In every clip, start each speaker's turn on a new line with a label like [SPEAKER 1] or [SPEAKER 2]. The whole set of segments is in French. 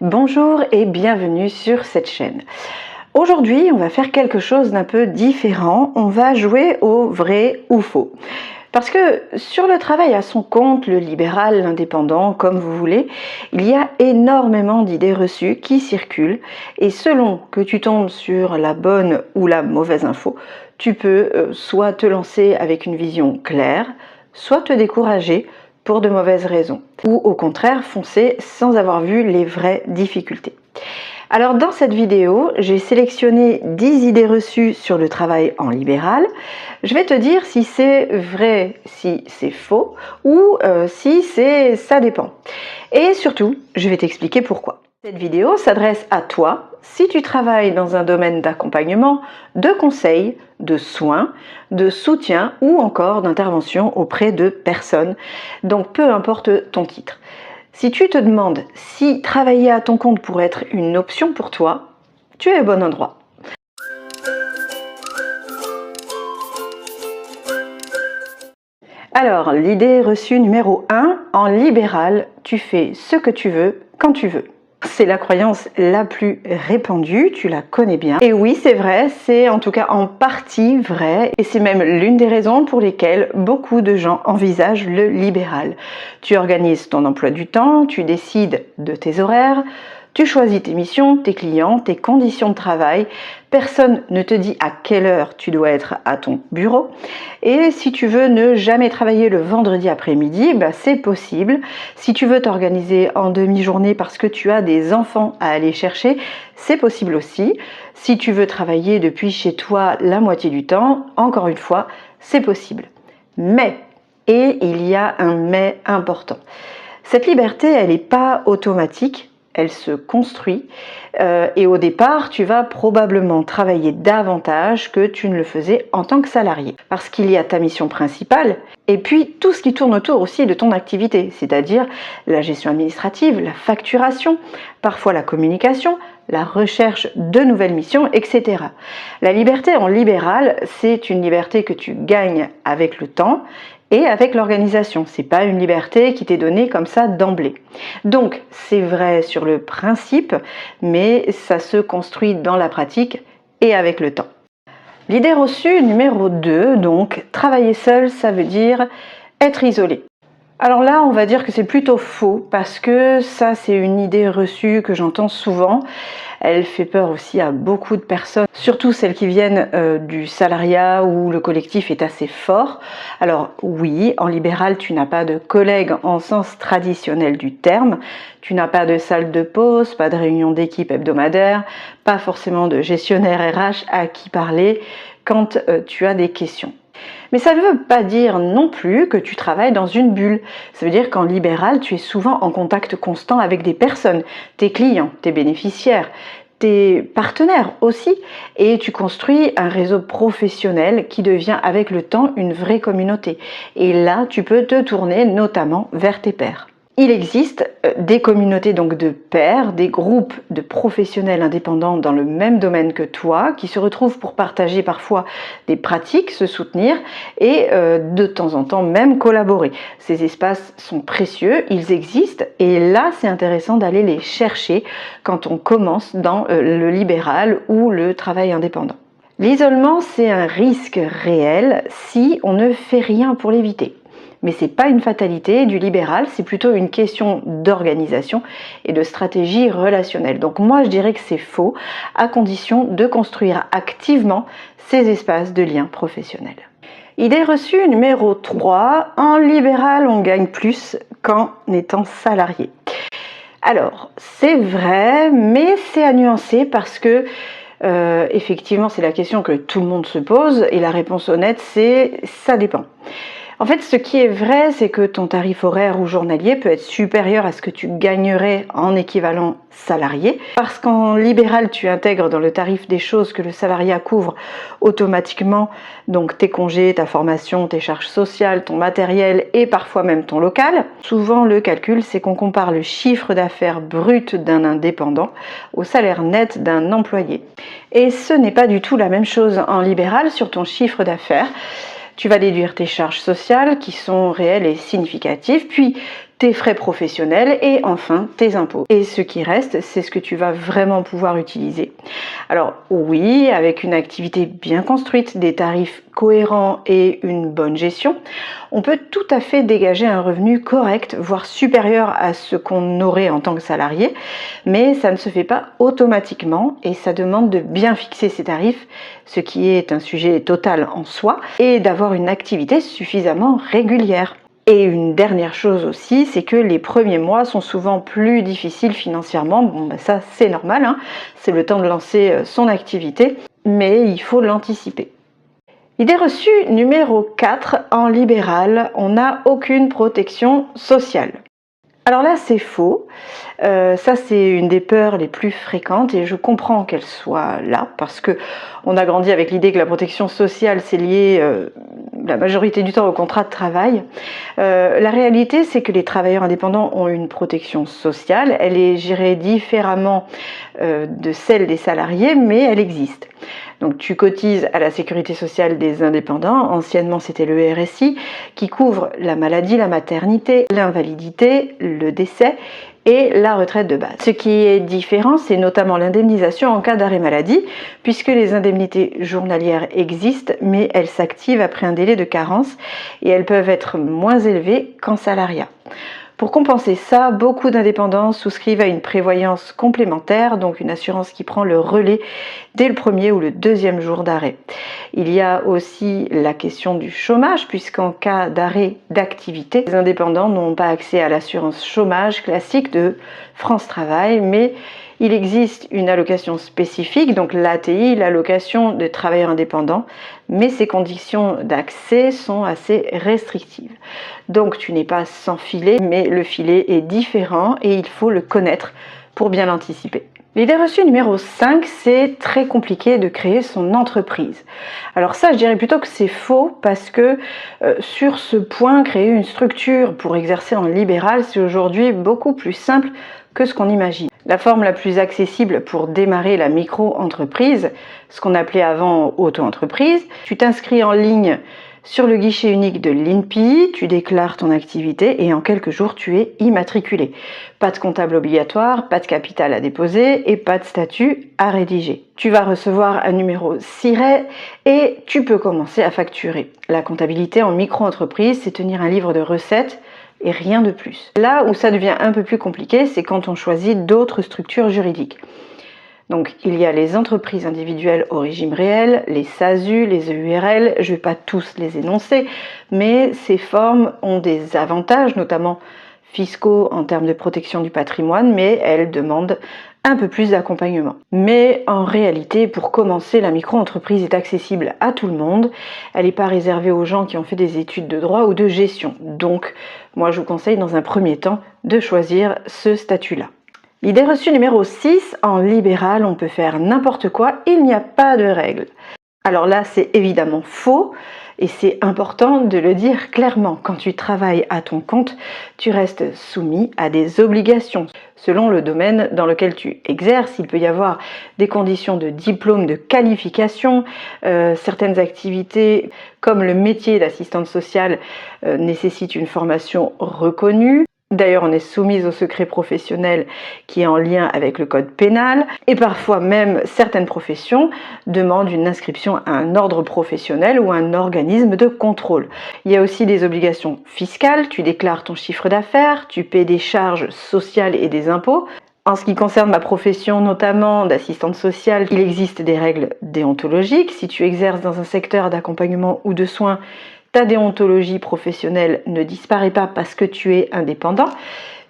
[SPEAKER 1] Bonjour et bienvenue sur cette chaîne. Aujourd'hui, on va faire quelque chose d'un peu différent. On va jouer au vrai ou faux. Parce que sur le travail à son compte, le libéral, l'indépendant, comme vous voulez, il y a énormément d'idées reçues qui circulent et selon que tu tombes sur la bonne ou la mauvaise info, tu peux soit te lancer avec une vision claire, soit te décourager pour de mauvaises raisons, ou au contraire foncer sans avoir vu les vraies difficultés. Alors dans cette vidéo, j'ai sélectionné 10 idées reçues sur le travail en libéral. Je vais te dire si c'est vrai, si c'est faux, ou si ça dépend. Et surtout, je vais t'expliquer pourquoi. Cette vidéo s'adresse à toi si tu travailles dans un domaine d'accompagnement, de conseil, de soins, de soutien ou encore d'intervention auprès de personnes. Donc peu importe ton titre. Si tu te demandes si travailler à ton compte pourrait être une option pour toi, tu es au bon endroit. Alors, l'idée reçue numéro 1, en libéral, tu fais ce que tu veux quand tu veux. C'est la croyance la plus répandue, tu la connais bien. Et oui, c'est vrai, c'est en tout cas en partie vrai. Et c'est même l'une des raisons pour lesquelles beaucoup de gens envisagent le libéral. Tu organises ton emploi du temps, tu décides de tes horaires, tu choisis tes missions, tes clients, tes conditions de travail. Personne ne te dit à quelle heure tu dois être à ton bureau. Et si tu veux ne jamais travailler le vendredi après-midi, c'est possible. Si tu veux t'organiser en demi-journée parce que tu as des enfants à aller chercher, c'est possible aussi. Si tu veux travailler depuis chez toi la moitié du temps, encore une fois, c'est possible. Mais, et il y a un mais important, cette liberté, elle n'est pas automatique. Elle se construit et au départ, tu vas probablement travailler davantage que tu ne le faisais en tant que salarié. Parce qu'il y a ta mission principale et puis tout ce qui tourne autour aussi de ton activité, c'est-à-dire la gestion administrative, la facturation, parfois la communication, la recherche de nouvelles missions, etc. La liberté en libéral, c'est une liberté que tu gagnes avec le temps et avec l'organisation. C'est pas une liberté qui t'est donnée comme ça d'emblée. Donc, c'est vrai sur le principe, mais ça se construit dans la pratique et avec le temps. L'idée reçue numéro 2, donc, travailler seul, ça veut dire être isolé. Alors là, on va dire que c'est plutôt faux parce que ça, c'est une idée reçue que j'entends souvent. Elle fait peur aussi à beaucoup de personnes, surtout celles qui viennent du salariat où le collectif est assez fort. Alors oui, en libéral, tu n'as pas de collègues en sens traditionnel du terme. Tu n'as pas de salle de pause, pas de réunion d'équipe hebdomadaire, pas forcément de gestionnaire RH à qui parler quand tu as des questions. Mais ça ne veut pas dire non plus que tu travailles dans une bulle. Ça veut dire qu'en libéral, tu es souvent en contact constant avec des personnes, tes clients, tes bénéficiaires, tes partenaires aussi, et tu construis un réseau professionnel qui devient avec le temps une vraie communauté. Et là, tu peux te tourner notamment vers tes pairs. Il existe des communautés donc de pairs, des groupes de professionnels indépendants dans le même domaine que toi, qui se retrouvent pour partager parfois des pratiques, se soutenir et de temps en temps même collaborer. Ces espaces sont précieux, ils existent et là c'est intéressant d'aller les chercher quand on commence dans le libéral ou le travail indépendant. L'isolement, c'est un risque réel si on ne fait rien pour l'éviter. Mais ce n'est pas une fatalité du libéral, c'est plutôt une question d'organisation et de stratégie relationnelle. Donc moi je dirais que c'est faux, à condition de construire activement ces espaces de lien professionnel. Idée reçue numéro 3, en libéral on gagne plus qu'en étant salarié. Alors c'est vrai, mais c'est à nuancer parce que effectivement c'est la question que tout le monde se pose et la réponse honnête c'est ça dépend. En fait, ce qui est vrai, c'est que ton tarif horaire ou journalier peut être supérieur à ce que tu gagnerais en équivalent salarié. Parce qu'en libéral, tu intègres dans le tarif des choses que le salariat couvre automatiquement, donc tes congés, ta formation, tes charges sociales, ton matériel et parfois même ton local. Souvent, le calcul, c'est qu'on compare le chiffre d'affaires brut d'un indépendant au salaire net d'un employé. Et ce n'est pas du tout la même chose en libéral sur ton chiffre d'affaires. Tu vas déduire tes charges sociales qui sont réelles et significatives, puis tes frais professionnels et enfin tes impôts. Et ce qui reste, c'est ce que tu vas vraiment pouvoir utiliser. Alors oui, avec une activité bien construite, des tarifs cohérents et une bonne gestion, on peut tout à fait dégager un revenu correct, voire supérieur à ce qu'on aurait en tant que salarié, mais ça ne se fait pas automatiquement et ça demande de bien fixer ses tarifs, ce qui est un sujet total en soi, et d'avoir une activité suffisamment régulière. Et une dernière chose aussi, c'est que les premiers mois sont souvent plus difficiles financièrement. Bon, ben ça c'est normal, hein. C'est le temps de lancer son activité, mais il faut l'anticiper. Idée reçue numéro 4, en libéral, on n'a aucune protection sociale. Alors là, c'est faux. Ça, c'est une des peurs les plus fréquentes et je comprends qu'elle soit là parce que on a grandi avec l'idée que la protection sociale, c'est lié la majorité du temps au contrat de travail. La réalité, c'est que les travailleurs indépendants ont une protection sociale. Elle est gérée différemment de celle des salariés, mais elle existe. Donc tu cotises à la sécurité sociale des indépendants, anciennement c'était le RSI, qui couvre la maladie, la maternité, l'invalidité, le décès et la retraite de base. Ce qui est différent, c'est notamment l'indemnisation en cas d'arrêt maladie, puisque les indemnités journalières existent, mais elles s'activent après un délai de carence et elles peuvent être moins élevées qu'en salariat. Pour compenser ça, beaucoup d'indépendants souscrivent à une prévoyance complémentaire, donc une assurance qui prend le relais dès le premier ou le deuxième jour d'arrêt. Il y a aussi la question du chômage, puisqu'en cas d'arrêt d'activité, les indépendants n'ont pas accès à l'assurance chômage classique de France Travail, mais il existe une allocation spécifique, donc l'ATI, l'allocation de travailleurs indépendants, mais ces conditions d'accès sont assez restrictives. Donc tu n'es pas sans filet, mais le filet est différent et il faut le connaître pour bien l'anticiper. L'idée reçue numéro 5, c'est très compliqué de créer son entreprise. Alors ça, je dirais plutôt que c'est faux parce que sur ce point, créer une structure pour exercer en libéral, c'est aujourd'hui beaucoup plus simple que ce qu'on imagine. La forme la plus accessible pour démarrer la micro-entreprise, ce qu'on appelait avant auto-entreprise, tu t'inscris en ligne sur le guichet unique de l'INPI, tu déclares ton activité et en quelques jours tu es immatriculé. Pas de comptable obligatoire, pas de capital à déposer et pas de statut à rédiger. Tu vas recevoir un numéro SIRET et tu peux commencer à facturer. La comptabilité en micro-entreprise, c'est tenir un livre de recettes et rien de plus. Là où ça devient un peu plus compliqué, c'est quand on choisit d'autres structures juridiques. Donc il y a les entreprises individuelles au régime réel, les SASU, les EURL, je ne vais pas tous les énoncer, mais ces formes ont des avantages, notamment fiscaux en termes de protection du patrimoine, mais elles demandent un peu plus d'accompagnement. Mais en réalité, pour commencer, la micro-entreprise est accessible à tout le monde. Elle n'est pas réservée aux gens qui ont fait des études de droit ou de gestion. Donc, moi, je vous conseille dans un premier temps de choisir ce statut-là. L'idée reçue numéro 6, en libéral, on peut faire n'importe quoi, il n'y a pas de règles. Alors là, c'est évidemment faux et c'est important de le dire clairement. Quand tu travailles à ton compte, tu restes soumis à des obligations. Selon le domaine dans lequel tu exerces, il peut y avoir des conditions de diplôme, de qualification. Certaines activités, comme le métier d'assistante sociale, nécessitent une formation reconnue. D'ailleurs, on est soumise au secret professionnel qui est en lien avec le code pénal et parfois même certaines professions demandent une inscription à un ordre professionnel ou un organisme de contrôle. Il y a aussi des obligations fiscales, tu déclares ton chiffre d'affaires, tu paies des charges sociales et des impôts. En ce qui concerne ma profession, notamment d'assistante sociale, il existe des règles déontologiques. Si tu exerces dans un secteur d'accompagnement ou de soins, ta déontologie professionnelle ne disparaît pas parce que tu es indépendant,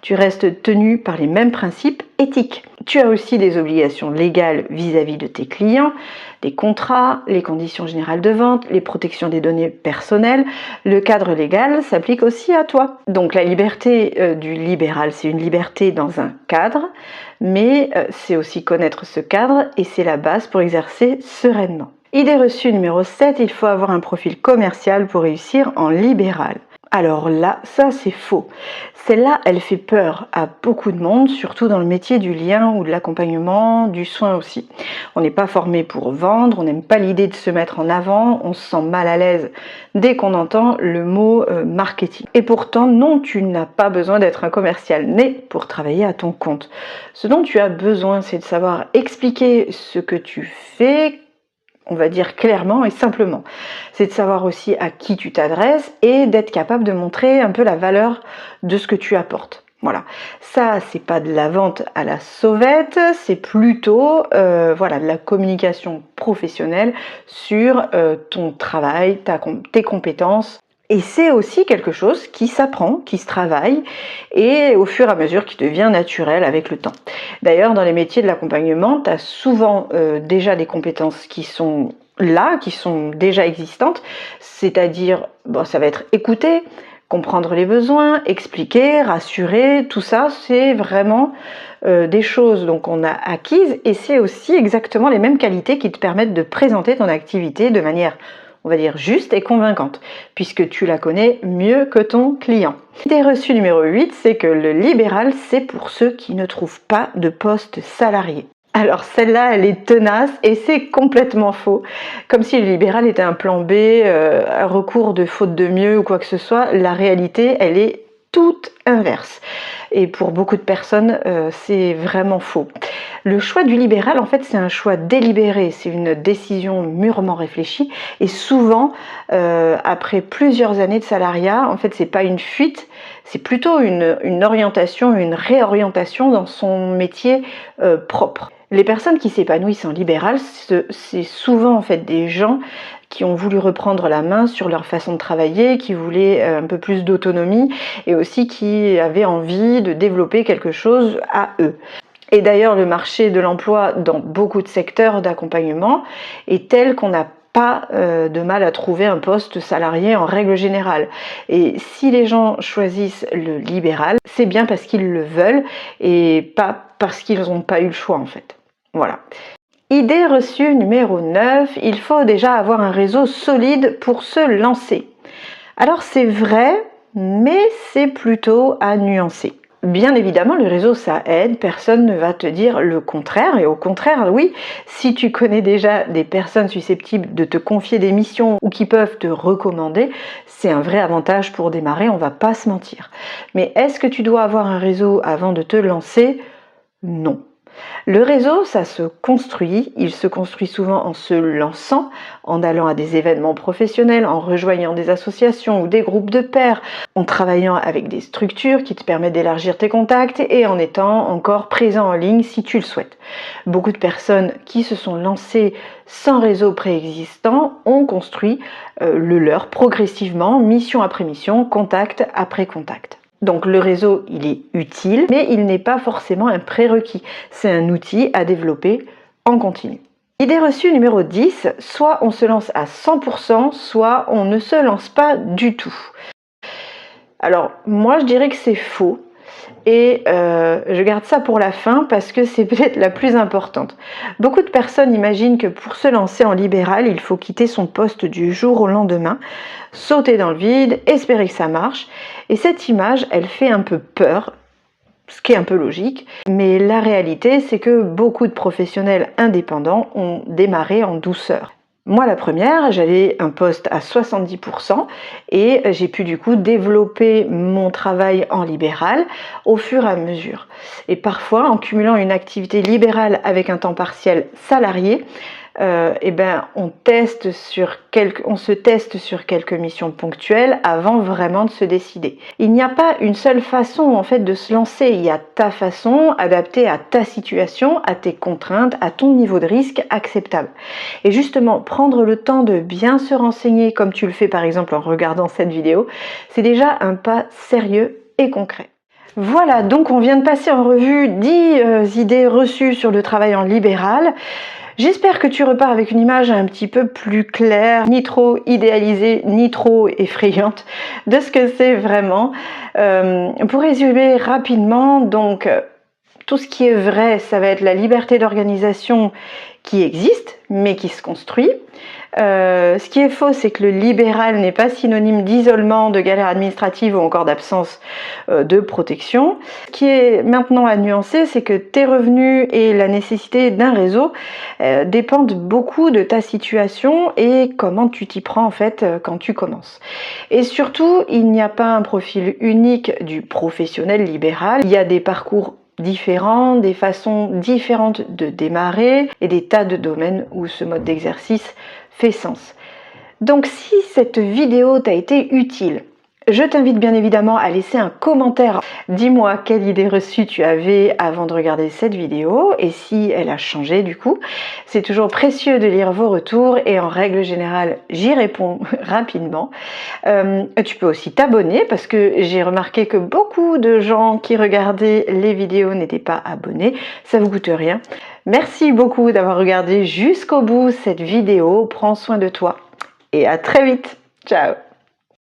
[SPEAKER 1] tu restes tenu par les mêmes principes éthiques. Tu as aussi des obligations légales vis-à-vis de tes clients, des contrats, les conditions générales de vente, les protections des données personnelles. Le cadre légal s'applique aussi à toi. Donc la liberté du libéral, c'est une liberté dans un cadre, mais c'est aussi connaître ce cadre et c'est la base pour exercer sereinement. Idée reçue numéro 7, il faut avoir un profil commercial pour réussir en libéral. Alors là, ça c'est faux. Celle-là, elle fait peur à beaucoup de monde, surtout dans le métier du lien ou de l'accompagnement, du soin aussi. On n'est pas formé pour vendre, on n'aime pas l'idée de se mettre en avant, on se sent mal à l'aise dès qu'on entend le mot marketing. Et pourtant, non, tu n'as pas besoin d'être un commercial né pour travailler à ton compte. Ce dont tu as besoin, c'est de savoir expliquer ce que tu fais, on va dire clairement et simplement. C'est de savoir aussi à qui tu t'adresses et d'être capable de montrer un peu la valeur de ce que tu apportes. Voilà, ça c'est pas de la vente à la sauvette, c'est plutôt voilà, de la communication professionnelle sur ton travail, tes compétences. Et c'est aussi quelque chose qui s'apprend, qui se travaille et au fur et à mesure qui devient naturel avec le temps. D'ailleurs, dans les métiers de l'accompagnement, tu as souvent déjà des compétences qui sont là, qui sont déjà existantes, c'est-à-dire, bon, ça va être écouter, comprendre les besoins, expliquer, rassurer, tout ça, c'est vraiment des choses donc on a acquises et c'est aussi exactement les mêmes qualités qui te permettent de présenter ton activité de manière, on va dire, juste et convaincante, puisque tu la connais mieux que ton client. L'idée reçue numéro 8, c'est que le libéral, c'est pour ceux qui ne trouvent pas de poste salarié. Alors celle-là, elle est tenace et c'est complètement faux. Comme si le libéral était un plan B, un recours de faute de mieux ou quoi que ce soit. La réalité, elle est toute inverse. Et pour beaucoup de personnes, c'est vraiment faux. Le choix du libéral, en fait, c'est un choix délibéré, c'est une décision mûrement réfléchie. Et souvent, après plusieurs années de salariat, en fait, c'est pas une fuite, c'est plutôt une orientation, une réorientation dans son métier propre. Les personnes qui s'épanouissent en libéral, c'est souvent en fait des gens qui ont voulu reprendre la main sur leur façon de travailler, qui voulaient un peu plus d'autonomie et aussi qui avaient envie de développer quelque chose à eux. Et d'ailleurs, le marché de l'emploi dans beaucoup de secteurs d'accompagnement est tel qu'on n'a pas de mal à trouver un poste salarié en règle générale. Et si les gens choisissent le libéral, c'est bien parce qu'ils le veulent et pas parce qu'ils n'ont pas eu le choix en fait. Voilà. Idée reçue numéro 9, il faut déjà avoir un réseau solide pour se lancer. Alors c'est vrai, mais c'est plutôt à nuancer. Bien évidemment, le réseau, ça aide, personne ne va te dire le contraire, et au contraire, oui, si tu connais déjà des personnes susceptibles de te confier des missions ou qui peuvent te recommander, c'est un vrai avantage pour démarrer, on va pas se mentir. Mais est-ce que tu dois avoir un réseau avant de te lancer? Non. Le réseau, ça se construit, il se construit souvent en se lançant, en allant à des événements professionnels, en rejoignant des associations ou des groupes de pairs, en travaillant avec des structures qui te permettent d'élargir tes contacts et en étant encore présent en ligne si tu le souhaites. Beaucoup de personnes qui se sont lancées sans réseau préexistant ont construit le leur progressivement, mission après mission, contact après contact. Donc le réseau, il est utile, mais il n'est pas forcément un prérequis. C'est un outil à développer en continu. Idée reçue numéro 10, soit on se lance à 100%, soit on ne se lance pas du tout. Alors moi je dirais que c'est faux. Et je garde ça pour la fin parce que c'est peut-être la plus importante. Beaucoup de personnes imaginent que pour se lancer en libéral, il faut quitter son poste du jour au lendemain, sauter dans le vide, espérer que ça marche. Et cette image, elle fait un peu peur, ce qui est un peu logique. Mais la réalité, c'est que beaucoup de professionnels indépendants ont démarré en douceur. Moi, la première, j'avais un poste à 70% et j'ai pu du coup développer mon travail en libéral au fur et à mesure. Et parfois, en cumulant une activité libérale avec un temps partiel salarié, on se teste sur quelques missions ponctuelles avant vraiment de se décider. Il n'y a pas une seule façon en fait de se lancer, il y a ta façon adaptée à ta situation, à tes contraintes, à ton niveau de risque acceptable. Et justement, prendre le temps de bien se renseigner comme tu le fais par exemple en regardant cette vidéo, c'est déjà un pas sérieux et concret. Voilà, donc on vient de passer en revue 10 idées reçues sur le travail en libéral. J'espère que tu repars avec une image un petit peu plus claire, ni trop idéalisée, ni trop effrayante de ce que c'est vraiment. Pour résumer rapidement, donc tout ce qui est vrai, ça va être la liberté d'organisation qui existe, mais qui se construit. Ce qui est faux, c'est que le libéral n'est pas synonyme d'isolement, de galère administrative ou encore d'absence de protection. Ce qui est maintenant à nuancer, c'est que tes revenus et la nécessité d'un réseau dépendent beaucoup de ta situation et comment tu t'y prends en fait quand tu commences. Et surtout, il n'y a pas un profil unique du professionnel libéral. Il y a des parcours différents, des façons différentes de démarrer et des tas de domaines où ce mode d'exercice fait sens. Donc si cette vidéo t'a été utile, je t'invite bien évidemment à laisser un commentaire. Dis-moi quelle idée reçue tu avais avant de regarder cette vidéo et si elle a changé du coup. C'est toujours précieux de lire vos retours et en règle générale, j'y réponds rapidement. Tu peux aussi t'abonner parce que j'ai remarqué que beaucoup de gens qui regardaient les vidéos n'étaient pas abonnés. Ça vous coûte rien. Merci beaucoup d'avoir regardé jusqu'au bout cette vidéo. Prends soin de toi et à très vite. Ciao!